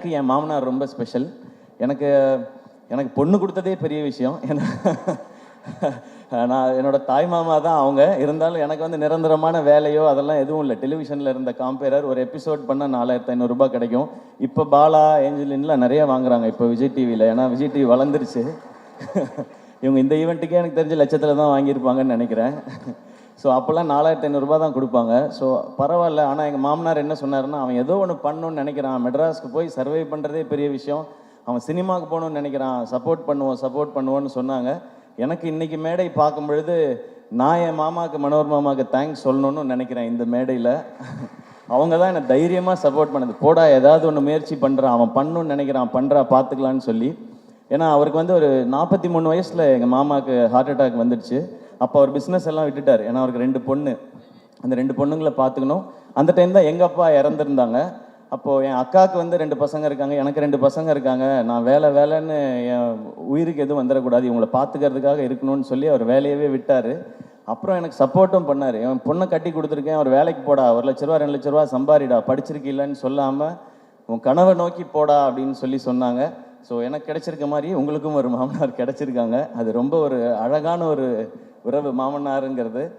எனக்கு என் மாமனார் ரொம்ப ஸ்பெஷல். எனக்கு எனக்கு பொண்ணு கொடுத்ததே பெரிய விஷயம். ஏன்னா நான் என்னோட தாய் மாமா தான் அவங்க. இருந்தாலும் எனக்கு வந்து நிரந்தரமான வேலையோ அதெல்லாம் எதுவும் இல்லை. டெலிவிஷனில் இருந்த காம்பேரர் ஒரு எபிசோட் பண்ணால் 4500 ரூபாய் கிடைக்கும். இப்போ பாலா ஏஞ்சலின்லாம் நிறைய வாங்குறாங்க இப்போ விஜய் டிவியில். ஏன்னா விஜய் டிவி வளர்ந்துருச்சு. இவங்க இந்த ஈவெண்ட்டுக்கே எனக்கு தெரிஞ்ச லட்சத்தில் தான் வாங்கியிருப்பாங்கன்னு நினைக்கிறேன். ஸோ அப்போல்லாம் 4500 ரூபாய் தான் கொடுப்பாங்க. ஸோ பரவாயில்ல. ஆனால் எங்கள் மாமனார் என்ன சொன்னார்னா, அவன் ஏதோ ஒன்று பண்ணணும்னு நினைக்கிறான், மெட்ராஸ்க்கு போய் சர்வை பண்ணுறதே பெரிய விஷயம், அவன் சினிமாவுக்கு போகணும்னு நினைக்கிறான், சப்போர்ட் பண்ணுவோன்னு சொன்னாங்க. எனக்கு இன்றைக்கி மேடை பார்க்கும் பொழுது நான் என் மாமாவுக்கு, மனோர் மாமாவுக்கு தேங்க்ஸ் சொல்லணும்னு நினைக்கிறேன். இந்த மேடையில் அவங்க தான் என்னை தைரியமாக சப்போர்ட் பண்ணது. போடா, ஏதாவது ஒன்று முயற்சி பண்ணுறான், அவன் பண்ணணும்னு நினைக்கிறான், பண்ணுறா, பார்த்துக்கலான்னு சொல்லி. ஏன்னா அவருக்கு வந்து ஒரு 43 வயசில் எங்கள் மாமாவுக்கு ஹார்ட் அட்டாக் வந்துடுச்சு. அப்போ அவர் பிஸ்னஸ் எல்லாம் விட்டுட்டார். ஏன்னா அவருக்கு 2 பொண்ணு, அந்த 2 பொண்ணுங்களை பார்த்துக்கணும். அந்த டைம் தான் எங்கள் அப்பா இறந்துருந்தாங்க. அப்போது என் அக்காவுக்கு வந்து 2 பசங்க இருக்காங்க, எனக்கு 2 பசங்க இருக்காங்க. நான் வேலைன்னு என் உயிருக்கு எதுவும் வந்துடக்கூடாது, இவங்களை பார்த்துக்கிறதுக்காக இருக்கணும்னு சொல்லி அவர் வேலையவே விட்டார். அப்புறம் எனக்கு சப்போர்ட்டும் பண்ணார். என் பொண்ணை கட்டி கொடுத்துருக்கேன், அவர் வேலைக்கு போடா, 1 லட்ச ரூபா 2 லட்ச ரூபா சம்பாரிடா, படிச்சிருக்கீல்லன்னு சொல்லாமல் உன் கனவை நோக்கி போடா அப்படின்னு சொன்னாங்க. ஸோ எனக்கு கிடைச்சிருக்க மாதிரி உங்களுக்கும் ஒரு மாமனார் கிடைச்சிருக்காங்க. அது ரொம்ப ஒரு அழகான ஒரு உறவு மாமனாருங்கிறது.